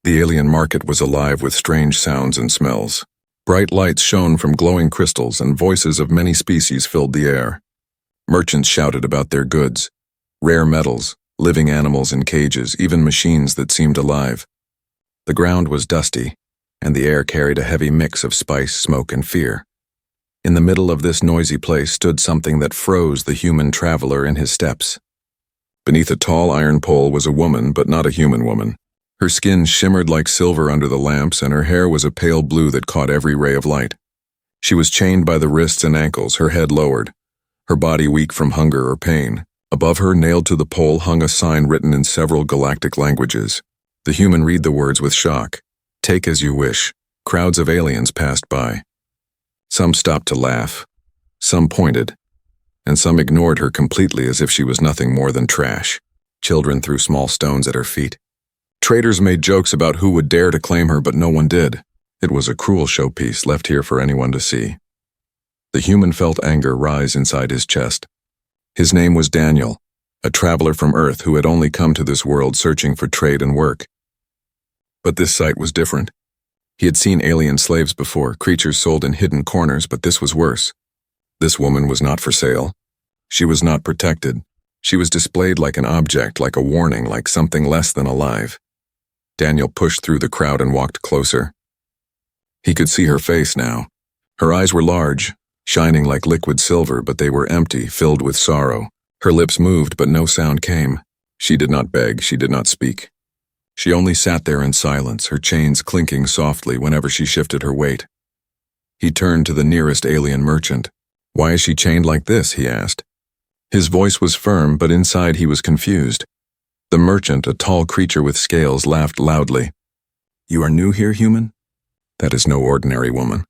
The alien market was alive with strange sounds and smells. Bright lights shone from glowing crystals, and voices of many species filled the air. Merchants shouted about their goods, rare metals, living animals in cages, even machines that seemed alive. The ground was dusty, and the air carried a heavy mix of spice, smoke, and fear. In the middle of this noisy place stood something that froze the human traveler in his steps. Beneath a tall iron pole was a woman, but not a human woman. Her skin shimmered like silver under the lamps, and her hair was a pale blue that caught every ray of light. She was chained by the wrists and ankles, her head lowered, her body weak from hunger or pain. Above her, nailed to the pole, hung a sign written in several galactic languages. The human read the words with shock. "Take as you wish." Crowds of aliens passed by. Some stopped to laugh, some pointed, and some ignored her completely as if she was nothing more than trash. Children threw small stones at her feet. Traders made jokes about who would dare to claim her, but no one did. It was a cruel showpiece left here for anyone to see. The human felt anger rise inside his chest. His name was Daniel, a traveler from Earth who had only come to this world searching for trade and work. But this sight was different. He had seen alien slaves before, creatures sold in hidden corners, but this was worse. This woman was not for sale. She was not protected. She was displayed like an object, like a warning, like something less than alive. Daniel pushed through the crowd and walked closer. He could see her face now. Her eyes were large, shining like liquid silver, but they were empty, filled with sorrow. Her lips moved, but no sound came. She did not beg, she did not speak. She only sat there in silence, her chains clinking softly whenever she shifted her weight. He turned to the nearest alien merchant. "Why is she chained like this?" he asked. His voice was firm, but inside he was confused. The merchant, a tall creature with scales, laughed loudly. "You are new here, human? That is no ordinary woman.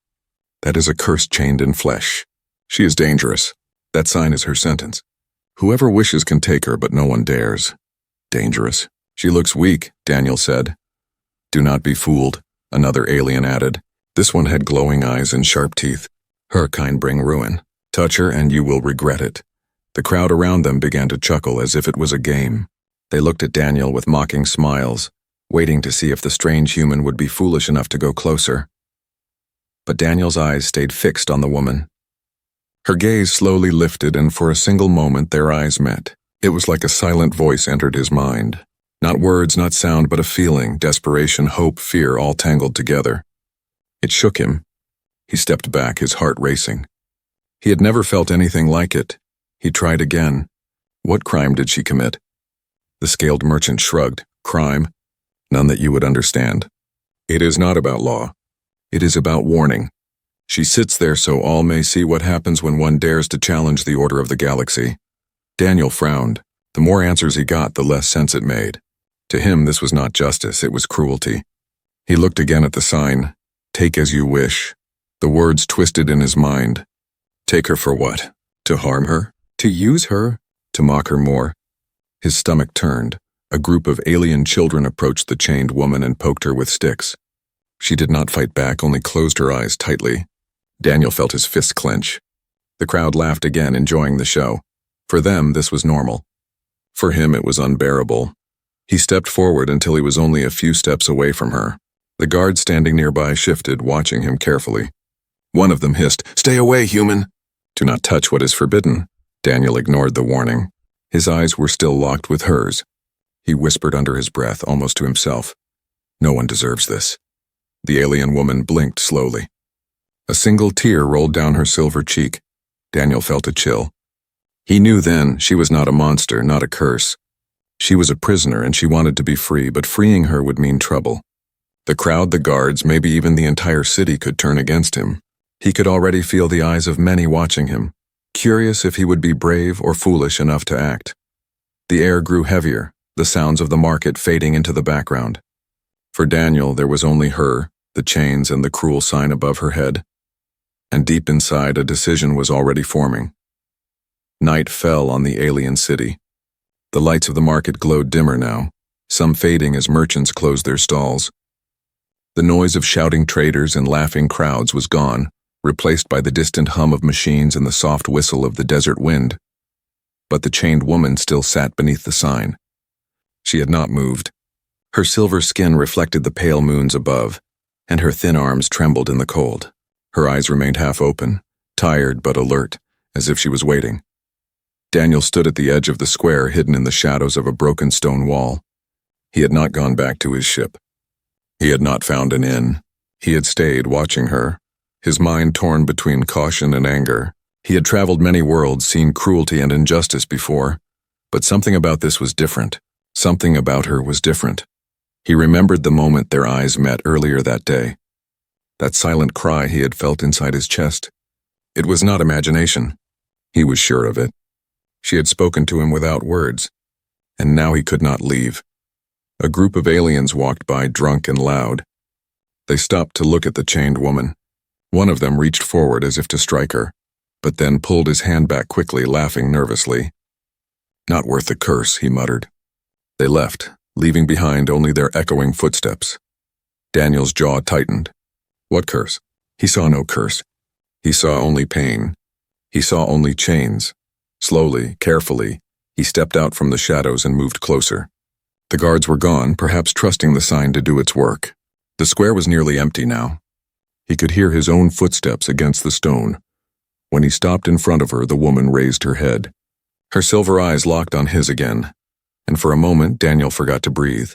That is a curse chained in flesh. She is dangerous. That sign is her sentence. Whoever wishes can take her, but no one dares. Dangerous. She looks weak," Daniel said. "Do not be fooled," another alien added. This one had glowing eyes and sharp teeth. "Her kind bring ruin. Touch her and you will regret it." The crowd around them began to chuckle as if it was a game. They looked at Daniel with mocking smiles, waiting to see if the strange human would be foolish enough to go closer. But Daniel's eyes stayed fixed on the woman. Her gaze slowly lifted, and for a single moment their eyes met. It was like a silent voice entered his mind. Not words, not sound, but a feeling, desperation, hope, fear, all tangled together. It shook him. He stepped back, his heart racing. He had never felt anything like it. He tried again. What crime did she commit? The scaled merchant shrugged. Crime? None that you would understand. It is not about law. It is about warning. She sits there so all may see what happens when one dares to challenge the order of the galaxy. Daniel frowned. The more answers he got, the less sense it made. To him, this was not justice, it was cruelty. He looked again at the sign. "Take as you wish." The words twisted in his mind. Take her for what? To harm her? To use her? To mock her more? His stomach turned. A group of alien children approached the chained woman and poked her with sticks. She did not fight back, only closed her eyes tightly. Daniel felt his fists clench. The crowd laughed again, enjoying the show. For them, this was normal. For him, it was unbearable. He stepped forward until he was only a few steps away from her. The guards standing nearby shifted, watching him carefully. One of them hissed, "Stay away, human!" "Do not touch what is forbidden." Daniel ignored the warning. His eyes were still locked with hers. He whispered under his breath, almost to himself, "No one deserves this." The alien woman blinked slowly. A single tear rolled down her silver cheek. Daniel felt a chill. He knew then she was not a monster, not a curse. She was a prisoner and she wanted to be free, but freeing her would mean trouble. The crowd, the guards, maybe even the entire city could turn against him. He could already feel the eyes of many watching him, curious if he would be brave or foolish enough to act. The air grew heavier, the sounds of the market fading into the background. For Daniel, there was only her, the chains, and the cruel sign above her head. And deep inside, a decision was already forming. Night fell on the alien city. The lights of the market glowed dimmer now, some fading as merchants closed their stalls. The noise of shouting traders and laughing crowds was gone, replaced by the distant hum of machines and the soft whistle of the desert wind. But the chained woman still sat beneath the sign. She had not moved. Her silver skin reflected the pale moons above, and her thin arms trembled in the cold. Her eyes remained half open, tired but alert, as if she was waiting. Daniel stood at the edge of the square, hidden in the shadows of a broken stone wall. He had not gone back to his ship. He had not found an inn. He had stayed watching her, his mind torn between caution and anger. He had traveled many worlds, seen cruelty and injustice before, but something about this was different. Something about her was different. He remembered the moment their eyes met earlier that day. That silent cry he had felt inside his chest. It was not imagination. He was sure of it. She had spoken to him without words, and now he could not leave. A group of aliens walked by, drunk and loud. They stopped to look at the chained woman. One of them reached forward as if to strike her, but then pulled his hand back quickly, laughing nervously. "Not worth the curse," he muttered. They left, leaving behind only their echoing footsteps. Daniel's jaw tightened. What curse? He saw no curse. He saw only pain. He saw only chains. Slowly, carefully, he stepped out from the shadows and moved closer. The guards were gone, perhaps trusting the sign to do its work. The square was nearly empty now. He could hear his own footsteps against the stone. When he stopped in front of her, the woman raised her head. Her silver eyes locked on his again, and for a moment Daniel forgot to breathe.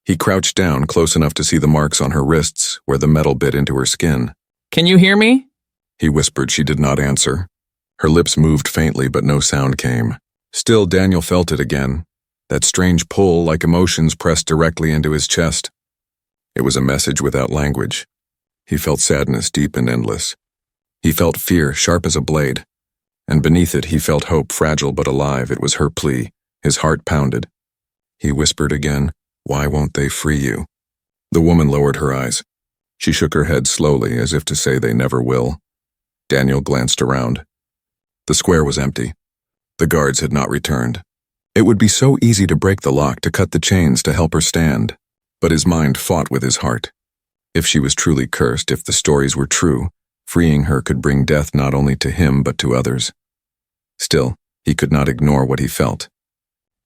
He crouched down close enough to see the marks on her wrists where the metal bit into her skin. "Can you hear me?" He whispered. She did not answer. Her lips moved faintly, but no sound came. Still, Daniel felt it again. That strange pull, like emotions pressed directly into his chest. It was a message without language. He felt sadness deep and endless. He felt fear, sharp as a blade. And beneath it, he felt hope, fragile but alive. It was her plea. His heart pounded. He whispered again, "Why won't they free you?" The woman lowered her eyes. She shook her head slowly, as if to say they never will. Daniel glanced around. The square was empty. The guards had not returned. It would be so easy to break the lock, to cut the chains, to help her stand. But his mind fought with his heart. If she was truly cursed, if the stories were true, freeing her could bring death not only to him but to others. Still, he could not ignore what he felt.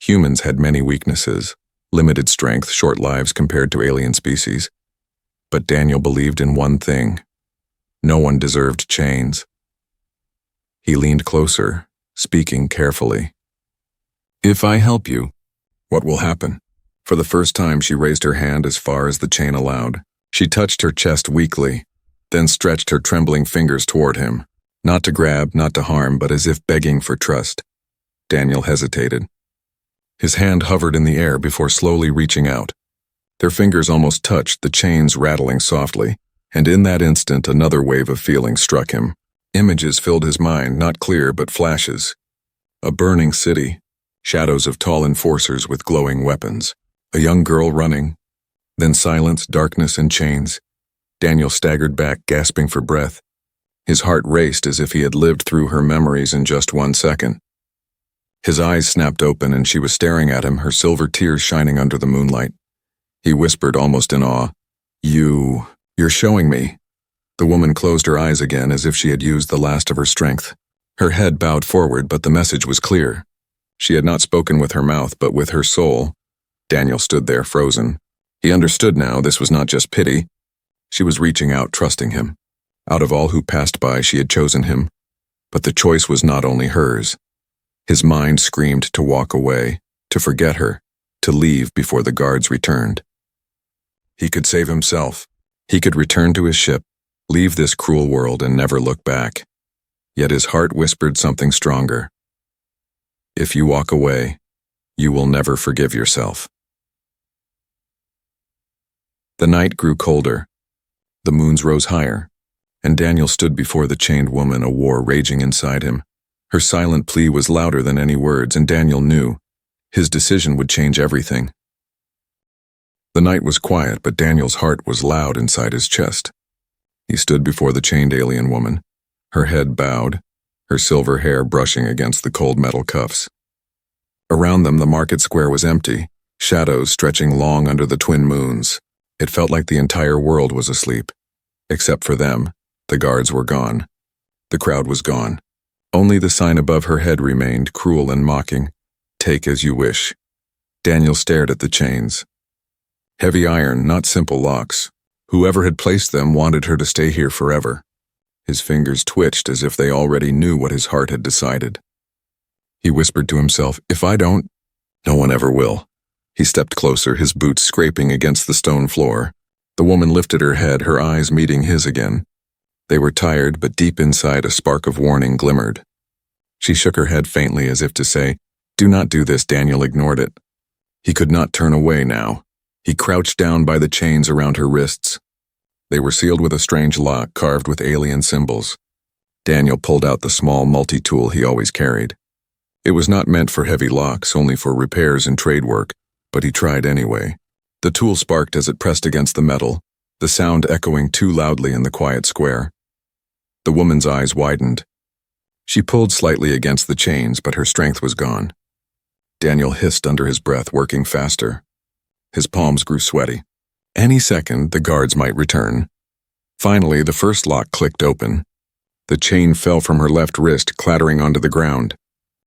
Humans had many weaknesses, limited strength, short lives compared to alien species. But Daniel believed in one thing. No one deserved chains. He leaned closer, speaking carefully. "If I help you, what will happen?" For the first time, she raised her hand as far as the chain allowed. She touched her chest weakly, then stretched her trembling fingers toward him. Not to grab, not to harm, but as if begging for trust. Daniel hesitated. His hand hovered in the air before slowly reaching out. Their fingers almost touched, the chains rattling softly, and in that instant another wave of feeling struck him. Images filled his mind, not clear but flashes. A burning city, shadows of tall enforcers with glowing weapons, a young girl running, then silence, darkness, and chains. Daniel staggered back, gasping for breath. His heart raced as if he had lived through her memories in just 1 second. His eyes snapped open and she was staring at him, her silver tears shining under the moonlight. He whispered, almost in awe, You're showing me." The woman closed her eyes again as if she had used the last of her strength. Her head bowed forward, but the message was clear. She had not spoken with her mouth, but with her soul. Daniel stood there, frozen. He understood now, this was not just pity. She was reaching out, trusting him. Out of all who passed by, she had chosen him. But the choice was not only hers. His mind screamed to walk away, to forget her, to leave before the guards returned. He could save himself. He could return to his ship, leave this cruel world and never look back. Yet his heart whispered something stronger. If you walk away, you will never forgive yourself. The night grew colder. The moons rose higher, and Daniel stood before the chained woman, a war raging inside him. Her silent plea was louder than any words, and Daniel knew his decision would change everything. The night was quiet, but Daniel's heart was loud inside his chest. He stood before the chained alien woman, her head bowed, her silver hair brushing against the cold metal cuffs. Around them, the market square was empty, shadows stretching long under the twin moons. It felt like the entire world was asleep. Except for them, the guards were gone. The crowd was gone. Only the sign above her head remained, cruel and mocking. Take as you wish. Daniel stared at the chains. Heavy iron, not simple locks. Whoever had placed them wanted her to stay here forever. His fingers twitched as if they already knew what his heart had decided. He whispered to himself, "If I don't, no one ever will." He stepped closer, his boots scraping against the stone floor. The woman lifted her head, her eyes meeting his again. They were tired, but deep inside a spark of warning glimmered. She shook her head faintly as if to say, "Do not do this." Daniel ignored it. He could not turn away now. He crouched down by the chains around her wrists. They were sealed with a strange lock carved with alien symbols. Daniel pulled out the small multi-tool he always carried. It was not meant for heavy locks, only for repairs and trade work, but he tried anyway. The tool sparked as it pressed against the metal, the sound echoing too loudly in the quiet square. The woman's eyes widened. She pulled slightly against the chains, but her strength was gone. Daniel hissed under his breath, working faster. His palms grew sweaty. Any second, the guards might return. Finally, the first lock clicked open. The chain fell from her left wrist, clattering onto the ground.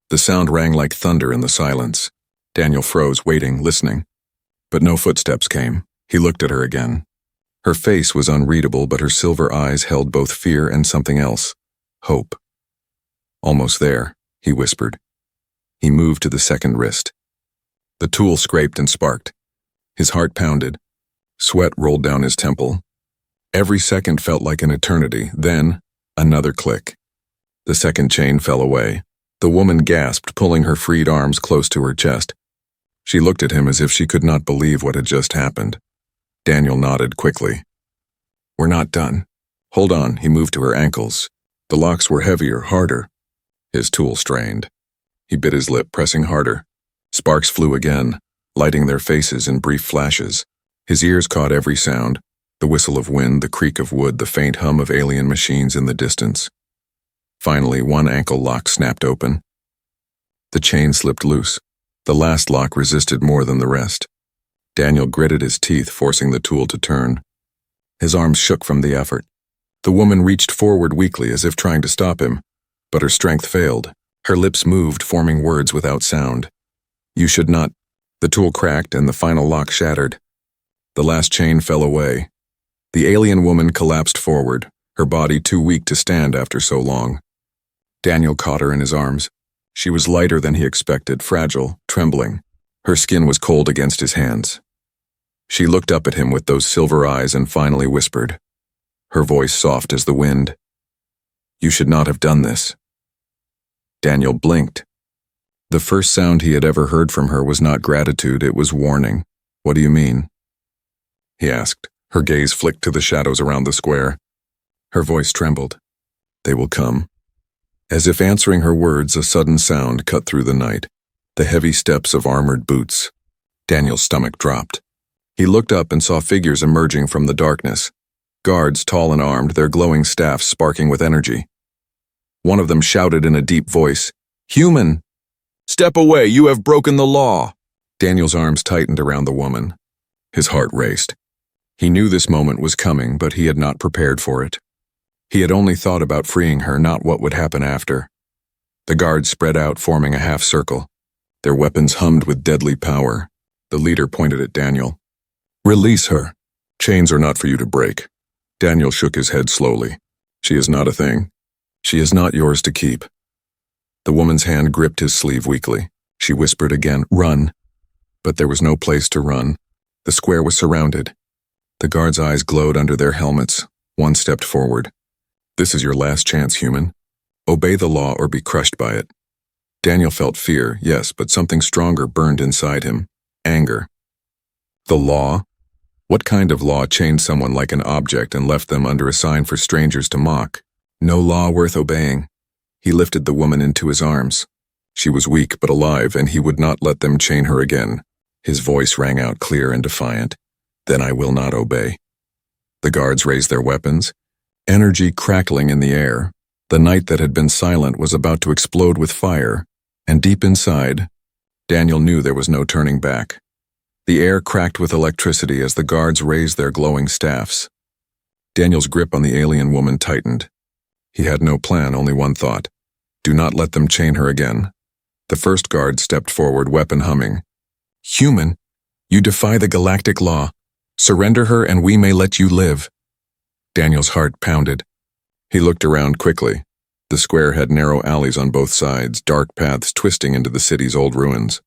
The sound rang like thunder in the silence. Daniel froze, waiting, listening. But no footsteps came. He looked at her again. Her face was unreadable, but her silver eyes held both fear and something else. Hope. "Almost there," he whispered. He moved to the second wrist. The tool scraped and sparked. His heart pounded. Sweat rolled down his temple. Every second felt like an eternity. Then, another click. The second chain fell away. The woman gasped, pulling her freed arms close to her chest. She looked at him as if she could not believe what had just happened. Daniel nodded quickly. "We're not done." "Hold on." He moved to her ankles. The locks were heavier, harder. His tool strained. He bit his lip, pressing harder. Sparks flew again, lighting their faces in brief flashes. His ears caught every sound, the whistle of wind, the creak of wood, the faint hum of alien machines in the distance. Finally, one ankle lock snapped open. The chain slipped loose. The last lock resisted more than the rest. Daniel gritted his teeth, forcing the tool to turn. His arms shook from the effort. The woman reached forward weakly, as if trying to stop him, but her strength failed. Her lips moved, forming words without sound. "You should not." The tool cracked and the final lock shattered. The last chain fell away. The alien woman collapsed forward, her body too weak to stand after so long. Daniel caught her in his arms. She was lighter than he expected, fragile, trembling. Her skin was cold against his hands. She looked up at him with those silver eyes and finally whispered, her voice soft as the wind, "You should not have done this." Daniel blinked. The first sound he had ever heard from her was not gratitude, it was warning. "What do you mean?" he asked. Her gaze flicked to the shadows around the square. Her voice trembled. "They will come." As if answering her words, a sudden sound cut through the night. The heavy steps of armored boots. Daniel's stomach dropped. He looked up and saw figures emerging from the darkness. Guards, tall and armed, their glowing staffs sparking with energy. One of them shouted in a deep voice, "Human! Step away, you have broken the law!" Daniel's arms tightened around the woman. His heart raced. He knew this moment was coming, but he had not prepared for it. He had only thought about freeing her, not what would happen after. The guards spread out, forming a half circle. Their weapons hummed with deadly power. The leader pointed at Daniel. "Release her. Chains are not for you to break." Daniel shook his head slowly. "She is not a thing. She is not yours to keep." The woman's hand gripped his sleeve weakly. She whispered again, "Run." But there was no place to run. The square was surrounded. The guards' eyes glowed under their helmets. One stepped forward. "This is your last chance, human. Obey the law or be crushed by it." Daniel felt fear, yes, but something stronger burned inside him. Anger. The law? What kind of law chained someone like an object and left them under a sign for strangers to mock? No law worth obeying. He lifted the woman into his arms. She was weak but alive, and he would not let them chain her again. His voice rang out clear and defiant. "Then I will not obey." The guards raised their weapons, energy crackling in the air. The night that had been silent was about to explode with fire, and deep inside, Daniel knew there was no turning back. The air cracked with electricity as the guards raised their glowing staffs. Daniel's grip on the alien woman tightened. He had no plan, only one thought. Do not let them chain her again. The first guard stepped forward, weapon humming. "Human, you defy the galactic law. Surrender her and we may let you live. Daniel's heart pounded. He looked around quickly. The square had narrow alleys on both sides, dark paths twisting into the city's old ruins.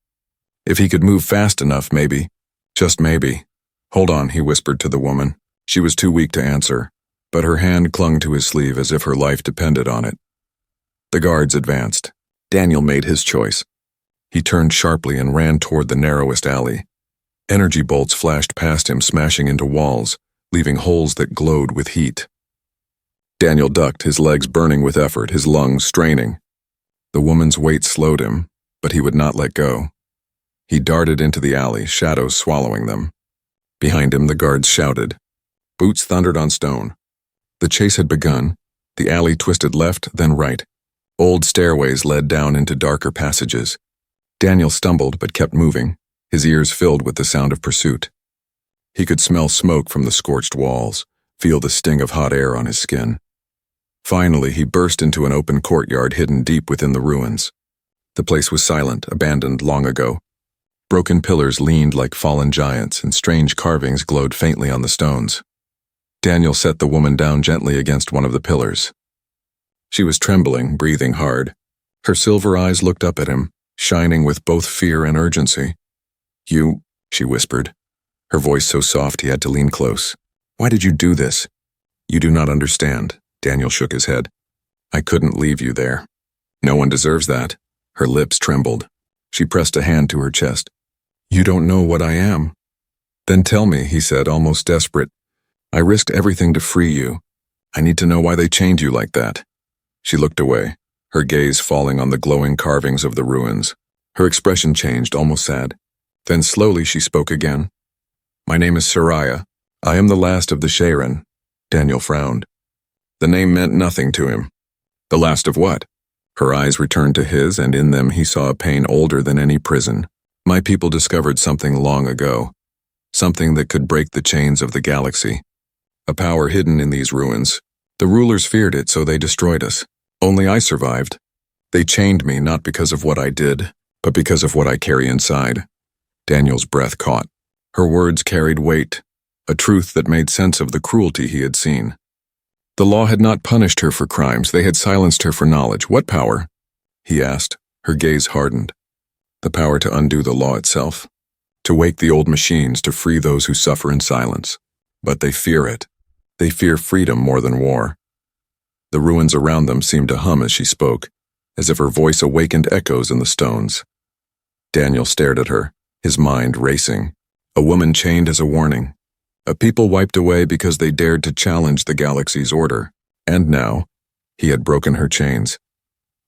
If he could move fast enough, maybe. Just maybe. Hold on, he whispered to the woman. She was too weak to answer, but her hand clung to his sleeve as if her life depended on it. The guards advanced. Daniel made his choice. He turned sharply and ran toward the narrowest alley. Energy bolts flashed past him, smashing into walls, leaving holes that glowed with heat. Daniel ducked, his legs burning with effort, his lungs straining. The woman's weight slowed him, but he would not let go. He darted into the alley, shadows swallowing them. Behind him, the guards shouted. Boots thundered on stone. The chase had begun. The alley twisted left, then right. Old stairways led down into darker passages. Daniel stumbled but kept moving, his ears filled with the sound of pursuit. He could smell smoke from the scorched walls, feel the sting of hot air on his skin. Finally, he burst into an open courtyard hidden deep within the ruins. The place was silent, abandoned long ago. Broken pillars leaned like fallen giants, and strange carvings glowed faintly on the stones. Daniel set the woman down gently against one of the pillars. She was trembling, breathing hard. Her silver eyes looked up at him, shining with both fear and urgency. You, she whispered, her voice so soft he had to lean close. Why did you do this? You do not understand. Daniel shook his head. I couldn't leave you there. No one deserves that. Her lips trembled. She pressed a hand to her chest. You don't know what I am. Then tell me, he said, almost desperate. I risked everything to free you. I need to know why they chained you like that. She looked away, her gaze falling on the glowing carvings of the ruins. Her expression changed, almost sad. Then slowly she spoke again. My name is Soraya. I am the last of the Sharon. Daniel frowned. The name meant nothing to him. The last of what? Her eyes returned to his, and in them he saw a pain older than any prison. My people discovered something long ago. Something that could break the chains of the galaxy. A power hidden in these ruins. The rulers feared it, so they destroyed us. Only I survived. They chained me not because of what I did, but because of what I carry inside. Daniel's breath caught. Her words carried weight, a truth that made sense of the cruelty he had seen. The law had not punished her for crimes, they had silenced her for knowledge. What power? He asked, her gaze hardened. The power to undo the law itself. To wake the old machines, to free those who suffer in silence. But they fear it. They fear freedom more than war. The ruins around them seemed to hum as she spoke, as if her voice awakened echoes in the stones. Daniel stared at her, his mind racing. A woman chained as a warning. A people wiped away because they dared to challenge the galaxy's order. And now, he had broken her chains.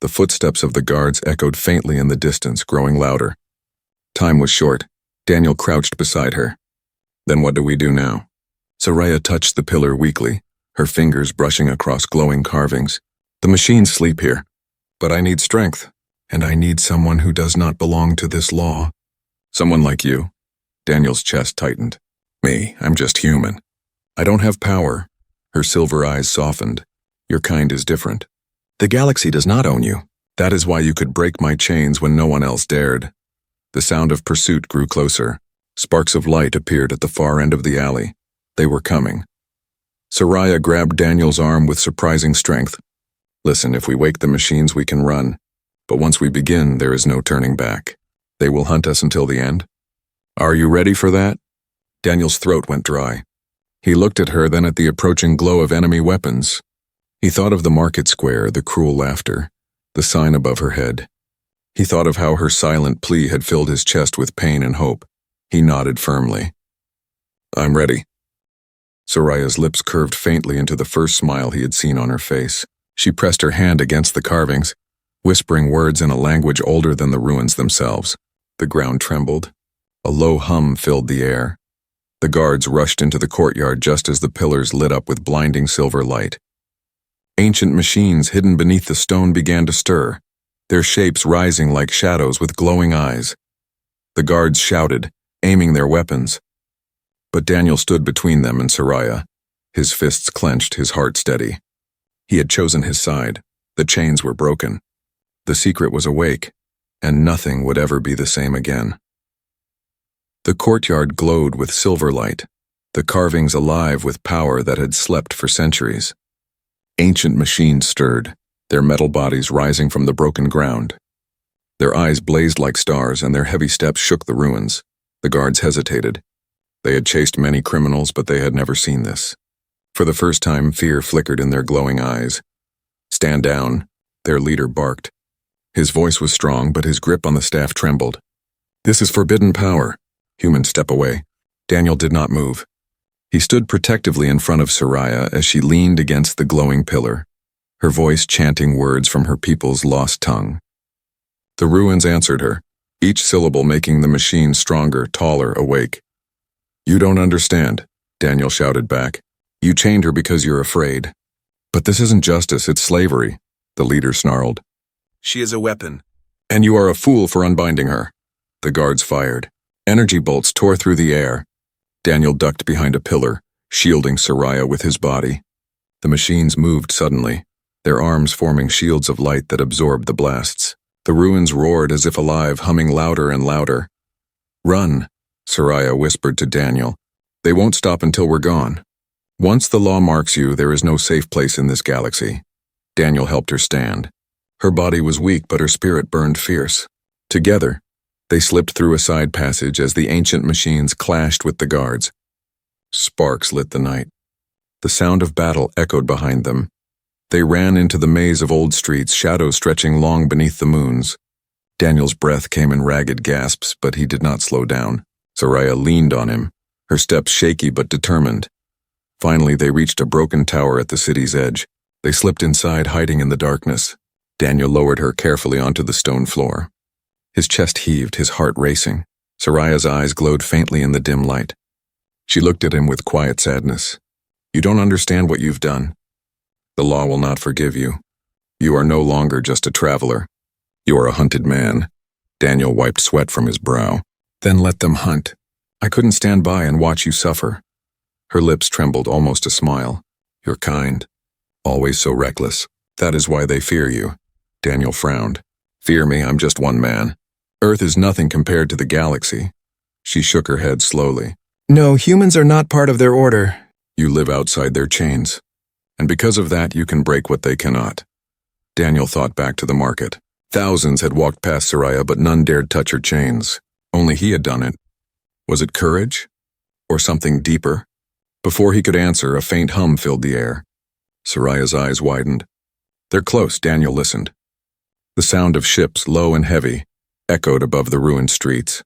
The footsteps of the guards echoed faintly in the distance, growing louder. Time was short. Daniel crouched beside her. Then what do we do now? Soraya touched the pillar weakly, her fingers brushing across glowing carvings. The machines sleep here. But I need strength, and I need someone who does not belong to this law. Someone like you. Daniel's chest tightened. Me, I'm just human. I don't have power. Her silver eyes softened. Your kind is different. The galaxy does not own you. That is why you could break my chains when no one else dared. The sound of pursuit grew closer. Sparks of light appeared at the far end of the alley. They were coming. Soraya grabbed Daniel's arm with surprising strength. Listen, if we wake the machines, we can run. But once we begin, there is no turning back. They will hunt us until the end. Are you ready for that? Daniel's throat went dry. He looked at her, then at the approaching glow of enemy weapons. He thought of the market square, the cruel laughter, the sign above her head. He thought of how her silent plea had filled his chest with pain and hope. He nodded firmly. I'm ready. Soraya's lips curved faintly into the first smile he had seen on her face. She pressed her hand against the carvings, whispering words in a language older than the ruins themselves. The ground trembled. A low hum filled the air. The guards rushed into the courtyard just as the pillars lit up with blinding silver light. Ancient machines hidden beneath the stone began to stir, their shapes rising like shadows with glowing eyes. The guards shouted, aiming their weapons. But Daniel stood between them and Soraya, his fists clenched, his heart steady. He had chosen his side. The chains were broken. The secret was awake, and nothing would ever be the same again. The courtyard glowed with silver light. the carvings alive with power that had slept for centuries. Ancient machines stirred, their metal bodies rising from the broken ground. Their eyes blazed like stars, and their heavy steps shook the ruins. The guards hesitated. They had chased many criminals, but they had never seen this. For the first time, fear flickered in their glowing eyes. "Stand down," their leader barked. His voice was strong, but his grip on the staff trembled. "This is forbidden power." Humans, step away. Daniel did not move. He stood protectively in front of Soraya as she leaned against the glowing pillar, her voice chanting words from her people's lost tongue. The ruins answered her, each syllable making the machine stronger, taller, awake. "You don't understand," Daniel shouted back. "You chained her because you're afraid." "But this isn't justice, it's slavery," the leader snarled. "She is a weapon, and you are a fool for unbinding her." The guards fired. Energy bolts tore through the air. Daniel ducked behind a pillar, shielding Soraya with his body. The machines moved suddenly, their arms forming shields of light that absorbed the blasts. The ruins roared as if alive, humming louder and louder. "Run," Soraya whispered to Daniel. "They won't stop until we're gone. Once the law marks you, there is no safe place in this galaxy." Daniel helped her stand. Her body was weak, but her spirit burned fierce. Together, they slipped through a side passage as the ancient machines clashed with the guards. Sparks lit the night. The sound of battle echoed behind them. They ran into the maze of old streets, shadows stretching long beneath the moons. Daniel's breath came in ragged gasps, but he did not slow down. Soraya leaned on him, her steps shaky but determined. Finally, they reached a broken tower at the city's edge. They slipped inside, hiding in the darkness. Daniel lowered her carefully onto the stone floor. His chest heaved, his heart racing. Soraya's eyes glowed faintly in the dim light. She looked at him with quiet sadness. "You don't understand what you've done. The law will not forgive you. You are no longer just a traveler. You are a hunted man." Daniel wiped sweat from his brow. "Then let them hunt. I couldn't stand by and watch you suffer." Her lips trembled, almost a smile. "You're kind. Always so reckless. That is why they fear you." Daniel frowned. "Fear me, I'm just one man. Earth is nothing compared to the galaxy." She shook her head slowly. "No, humans are not part of their order." "You live outside their chains. And because of that, you can break what they cannot." Daniel thought back to the market. Thousands had walked past Soraya, but none dared touch her chains. Only he had done it. Was it courage? Or something deeper? Before he could answer, a faint hum filled the air. Soraya's eyes widened. "They're close," Daniel listened. The sound of ships, low and heavy, echoed above the ruined streets.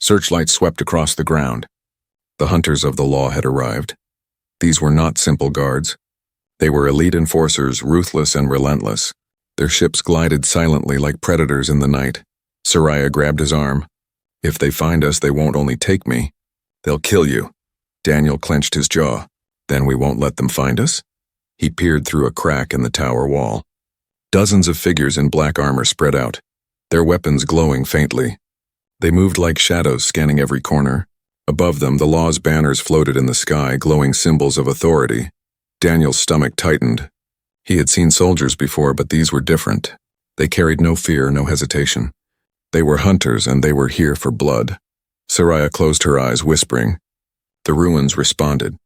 Searchlights swept across the ground. The hunters of the law had arrived. These were not simple guards. They were elite enforcers, ruthless and relentless. Their ships glided silently like predators in the night. Soraya grabbed his arm. "If they find us, they won't only take me. They'll kill you." Daniel clenched his jaw. "Then we won't let them find us?" He peered through a crack in the tower wall. Dozens of figures in black armor spread out, their weapons glowing faintly. They moved like shadows, scanning every corner. Above them, the law's banners floated in the sky, glowing symbols of authority. Daniel's stomach tightened. He had seen soldiers before, but these were different. They carried no fear, no hesitation. They were hunters, and they were here for blood. Soraya closed her eyes, whispering. The ruins responded,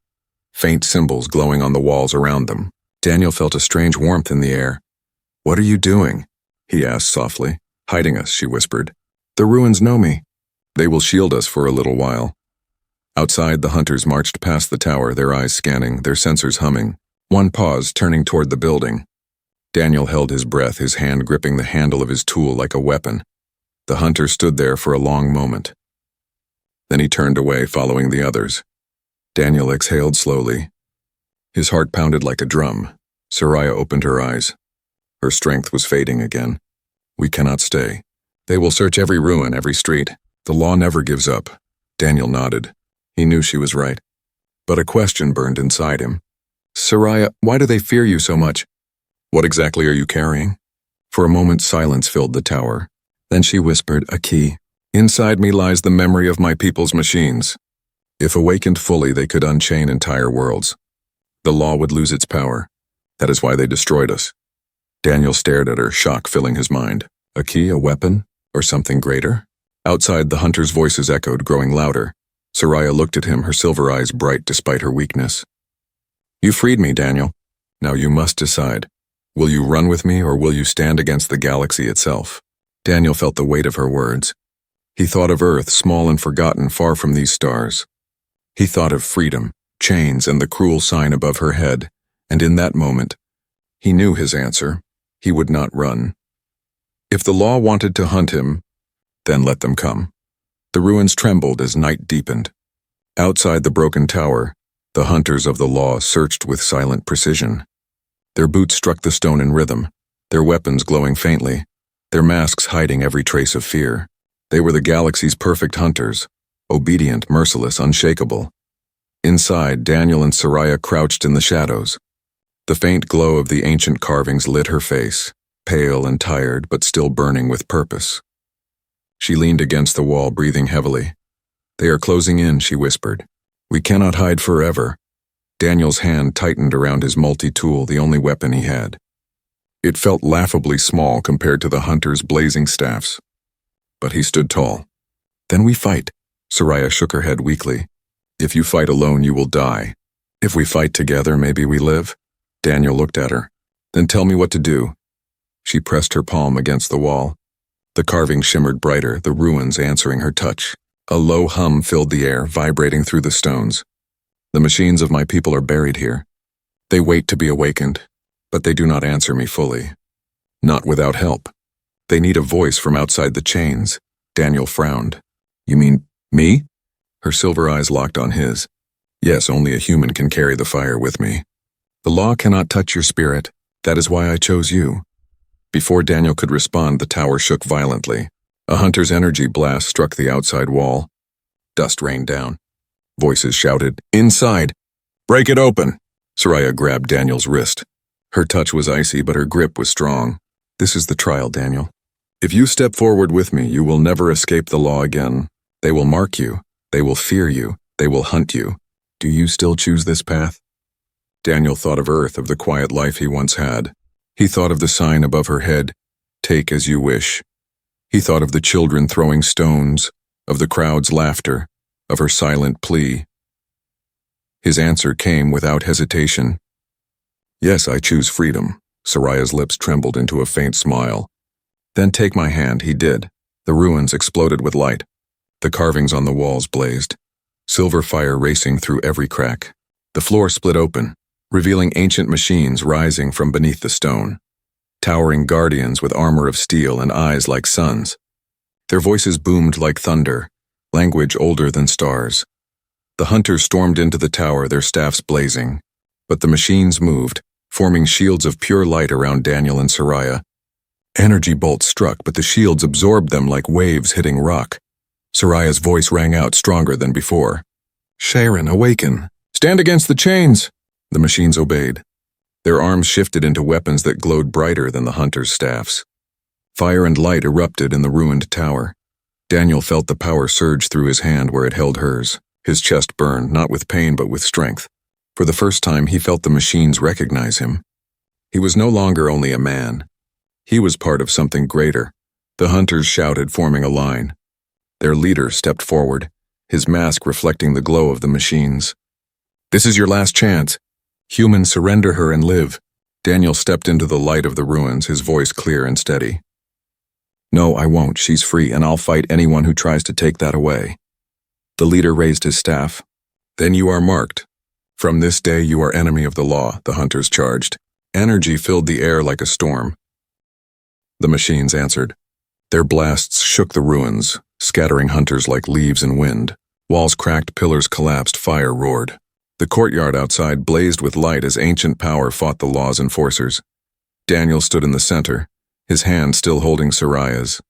faint symbols glowing on the walls around them. Daniel felt a strange warmth in the air. "What are you doing?" he asked softly. "Hiding us," she whispered. "The ruins know me. They will shield us for a little while." Outside, the hunters marched past the tower, their eyes scanning, their sensors humming. One paused, turning toward the building. Daniel held his breath, his hand gripping the handle of his tool like a weapon. The hunter stood there for a long moment. Then he turned away, following the others. Daniel exhaled slowly. His heart pounded like a drum. Soraya opened her eyes. Her strength was fading again. "We cannot stay. They will search every ruin, every street. The law never gives up." Daniel nodded. He knew she was right. But a question burned inside him. "Soraya, why do they fear you so much? What exactly are you carrying?" For a moment, silence filled the tower. Then she whispered, "A key. Inside me lies the memory of my people's machines. If awakened fully, they could unchain entire worlds. The law would lose its power. That is why they destroyed us." Daniel stared at her, shock filling his mind. A key, a weapon, or something greater? Outside, the hunters' voices echoed, growing louder. Soraya looked at him, her silver eyes bright despite her weakness. You freed me, Daniel. Now you must decide. Will you run with me or will you stand against the galaxy itself? Daniel felt the weight of her words. He thought of Earth, small and forgotten, far from these stars. He thought of freedom, chains, and the cruel sign above her head, and in that moment, he knew his answer. He would not run. If the law wanted to hunt him, then let them come. The ruins trembled as night deepened. Outside the broken tower, the hunters of the law searched with silent precision. Their boots struck the stone in rhythm, their weapons glowing faintly, their masks hiding every trace of fear. They were the galaxy's perfect hunters, obedient, merciless, unshakable. Inside, Daniel and Soraya crouched in the shadows. The faint glow of the ancient carvings lit her face, pale and tired but still burning with purpose. She leaned against the wall, breathing heavily. They are closing in, she whispered. We cannot hide forever. Daniel's hand tightened around his multi-tool, the only weapon he had. It felt laughably small compared to the hunter's blazing staffs. But he stood tall. Then we fight. Soraya shook her head weakly. If you fight alone, you will die. If we fight together, maybe we live. Daniel looked at her. Then tell me what to do. She pressed her palm against the wall. The carving shimmered brighter, the ruins answering her touch. A low hum filled the air, vibrating through the stones. The machines of my people are buried here. They wait to be awakened, but they do not answer me fully. Not without help. They need a voice from outside the chains. Daniel frowned. You mean me? Her silver eyes locked on his. Yes, only a human can carry the fire with me. The law cannot touch your spirit. That is why I chose you. Before Daniel could respond, the tower shook violently. A hunter's energy blast struck the outside wall. Dust rained down. Voices shouted, Inside! Break it open! Soraya grabbed Daniel's wrist. Her touch was icy, but her grip was strong. This is the trial, Daniel. If you step forward with me, you will never escape the law again. They will mark you. They will fear you. They will hunt you. Do you still choose this path? Daniel thought of Earth, of the quiet life he once had. He thought of the sign above her head, Take as you wish. He thought of the children throwing stones, of the crowd's laughter, of her silent plea. His answer came without hesitation. Yes, I choose freedom. Soraya's lips trembled into a faint smile. Then take my hand, he did. The ruins exploded with light. The carvings on the walls blazed, silver fire racing through every crack. The floor split open, revealing ancient machines rising from beneath the stone. Towering guardians with armor of steel and eyes like suns. Their voices boomed like thunder, language older than stars. The hunters stormed into the tower, their staffs blazing. But the machines moved, forming shields of pure light around Daniel and Soraya. Energy bolts struck, but the shields absorbed them like waves hitting rock. Soraya's voice rang out stronger than before. Sharon, awaken! Stand against the chains! The machines obeyed. Their arms shifted into weapons that glowed brighter than the hunters' staffs. Fire and light erupted in the ruined tower. Daniel felt the power surge through his hand where it held hers. His chest burned, not with pain but with strength. For the first time, he felt the machines recognize him. He was no longer only a man. He was part of something greater. The hunters shouted, forming a line. Their leader stepped forward, his mask reflecting the glow of the machines. This is your last chance. Humans, surrender her and live. Daniel stepped into the light of the ruins, his voice clear and steady. No, I won't. She's free, and I'll fight anyone who tries to take that away. The leader raised his staff. Then you are marked. From this day you are enemy of the law, the hunters charged. Energy filled the air like a storm. The machines answered. Their blasts shook the ruins, scattering hunters like leaves in wind. Walls cracked, pillars collapsed, fire roared. The courtyard outside blazed with light as ancient power fought the law's enforcers. Daniel stood in the center, his hand still holding Soraya's.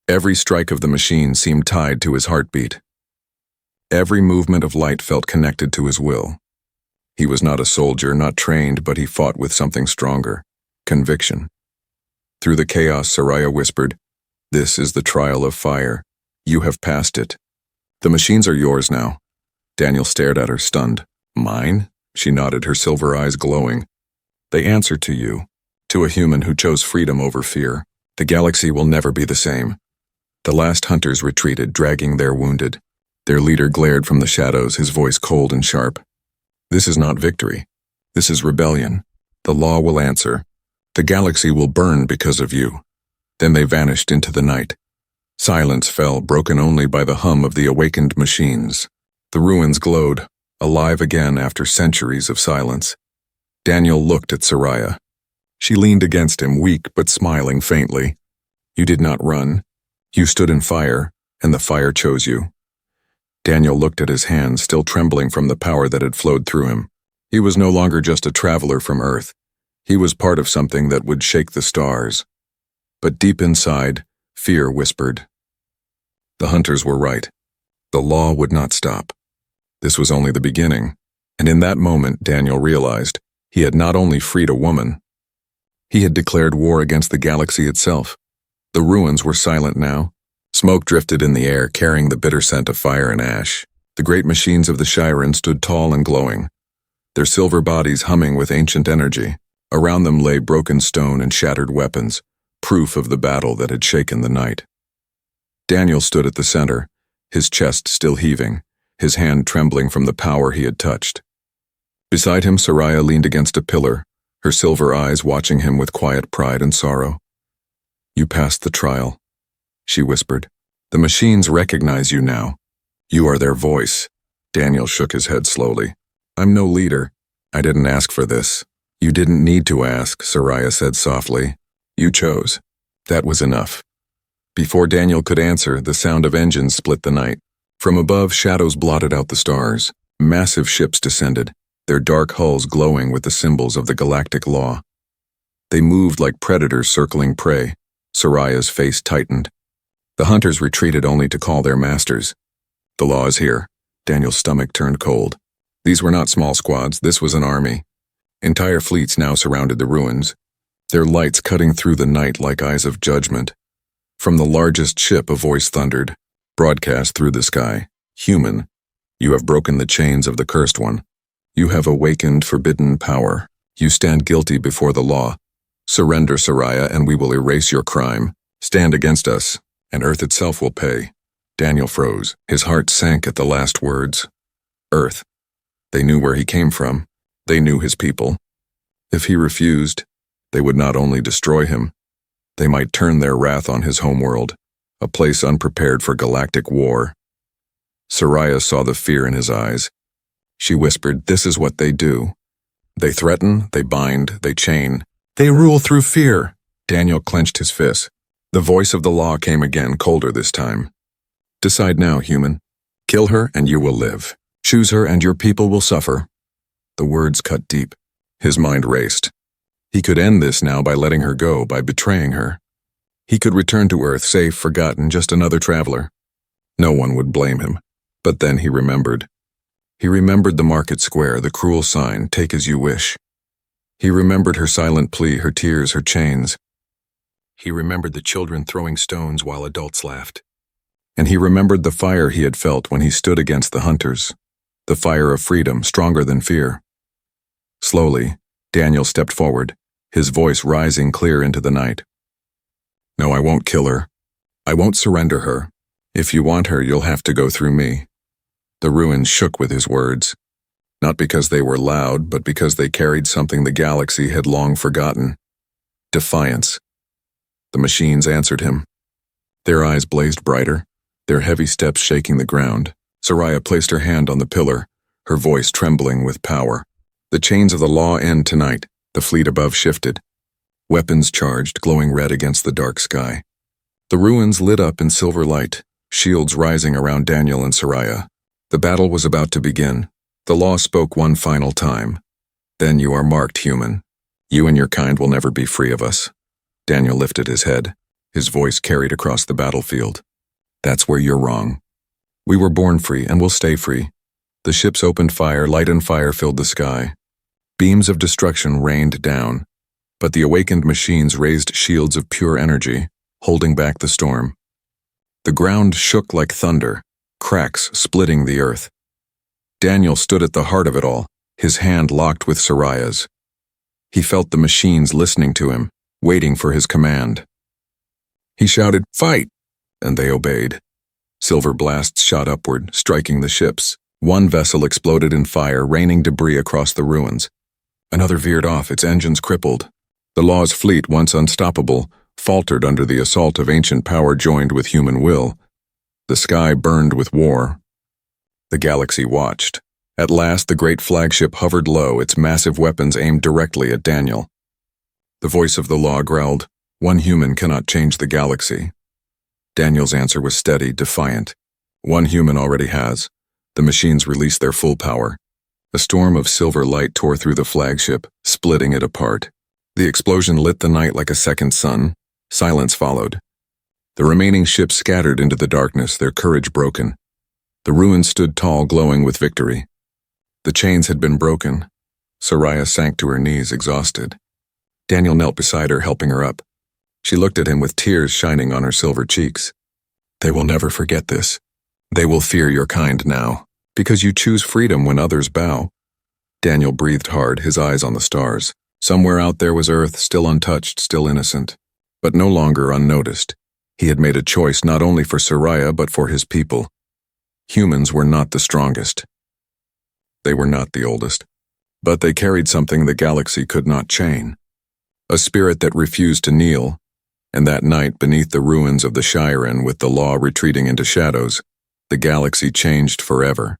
Every strike of the machine seemed tied to his heartbeat. Every movement of light felt connected to his will. He was not a soldier, not trained, but he fought with something stronger, conviction. Through the chaos, Soraya whispered, This is the trial of fire. You have passed it. The machines are yours now. Daniel stared at her, stunned. Mine? She nodded, her silver eyes glowing. They answer to you, to a human who chose freedom over fear. The galaxy will never be the same. The last hunters retreated, dragging their wounded. Their leader glared from the shadows, his voice cold and sharp. This is not victory. This is rebellion. The law will answer. The galaxy will burn because of you. Then they vanished into the night. Silence fell, broken only by the hum of the awakened machines. The ruins glowed, alive again after centuries of silence. Daniel looked at Soraya. She leaned against him, weak but smiling faintly. You did not run. You stood in fire, and the fire chose you. Daniel looked at his hands, still trembling from the power that had flowed through him. He was no longer just a traveler from Earth. He was part of something that would shake the stars. But deep inside, fear whispered. The hunters were right. The law would not stop. This was only the beginning, and in that moment Daniel realized he had not only freed a woman, he had declared war against the galaxy itself. The ruins were silent now. Smoke drifted in the air, carrying the bitter scent of fire and ash. The great machines of the Shiren stood tall and glowing, their silver bodies humming with ancient energy. Around them lay broken stone and shattered weapons, proof of the battle that had shaken the night. Daniel stood at the center, his chest still heaving, his hand trembling from the power he had touched. Beside him, Soraya leaned against a pillar, her silver eyes watching him with quiet pride and sorrow. You passed the trial, she whispered. The machines recognize you now. You are their voice. Daniel shook his head slowly. I'm no leader. I didn't ask for this. You didn't need to ask, Soraya said softly. You chose. That was enough. Before Daniel could answer, the sound of engines split the night. From above, shadows blotted out the stars. Massive ships descended, their dark hulls glowing with the symbols of the Galactic law. They moved like predators circling prey. Soraya's face tightened. The hunters retreated only to call their masters. The law is here. Daniel's stomach turned cold. These were not small squads, this was an army. Entire fleets now surrounded the ruins, their lights cutting through the night like eyes of judgment. From the largest ship a voice thundered, broadcast through the sky. Human, you have broken the chains of the Cursed One. You have awakened forbidden power. You stand guilty before the law. Surrender, Soraya, and we will erase your crime. Stand against us, and Earth itself will pay. Daniel froze. His heart sank at the last words. Earth. They knew where he came from. They knew his people. If he refused, they would not only destroy him, they might turn their wrath on his homeworld, a place unprepared for galactic war. Soraya saw the fear in his eyes. She whispered, this is what they do. They threaten, they bind, they chain. They rule through fear. Daniel clenched his fist. The voice of the law came again, colder this time. Decide now, human. Kill her and you will live. Choose her and your people will suffer. The words cut deep. His mind raced. He could end this now by letting her go, by betraying her. He could return to Earth, safe, forgotten, just another traveler. No one would blame him. But then he remembered. He remembered the market square, the cruel sign, take as you wish. He remembered her silent plea, her tears, her chains. He remembered the children throwing stones while adults laughed. And he remembered the fire he had felt when he stood against the hunters. The fire of freedom, stronger than fear. Slowly, Daniel stepped forward, his voice rising clear into the night. No, I won't kill her. I won't surrender her. If you want her, you'll have to go through me. The ruins shook with his words, not because they were loud, but because they carried something the galaxy had long forgotten. Defiance. The machines answered him. Their eyes blazed brighter, their heavy steps shaking the ground. Soraya placed her hand on the pillar, her voice trembling with power. The chains of the law end tonight. The fleet above shifted. Weapons charged, glowing red against the dark sky. The ruins lit up in silver light, shields rising around Daniel and Soraya. The battle was about to begin. The law spoke one final time. Then you are marked, human. You and your kind will never be free of us. Daniel lifted his head, his voice carried across the battlefield. That's where you're wrong. We were born free and will stay free. The ships opened fire, light and fire filled the sky. Beams of destruction rained down, but the awakened machines raised shields of pure energy, holding back the storm. The ground shook like thunder, cracks splitting the earth. Daniel stood at the heart of it all, his hand locked with Soraya's. He felt the machines listening to him, waiting for his command. He shouted, "Fight!" and they obeyed. Silver blasts shot upward, striking the ships. One vessel exploded in fire, raining debris across the ruins. Another veered off, its engines crippled. The Law's fleet, once unstoppable, faltered under the assault of ancient power joined with human will. The sky burned with war. The galaxy watched. At last, the great flagship hovered low, its massive weapons aimed directly at Daniel. The voice of the Law growled, "One human cannot change the galaxy." Daniel's answer was steady, defiant. "One human already has. The machines released their full power." A storm of silver light tore through the flagship, splitting it apart. The explosion lit the night like a second sun. Silence followed. The remaining ships scattered into the darkness, their courage broken. The ruins stood tall, glowing with victory. The chains had been broken. Soraya sank to her knees, exhausted. Daniel knelt beside her, helping her up. She looked at him with tears shining on her silver cheeks. "They will never forget this. They will fear your kind now, because you choose freedom when others bow." Daniel breathed hard, his eyes on the stars. Somewhere out there was Earth, still untouched, still innocent, but no longer unnoticed. He had made a choice not only for Soraya, but for his people. Humans were not the strongest. They were not the oldest. But they carried something the galaxy could not chain. A spirit that refused to kneel. And that night, beneath the ruins of the Shiren, with the Law retreating into shadows, the galaxy changed forever.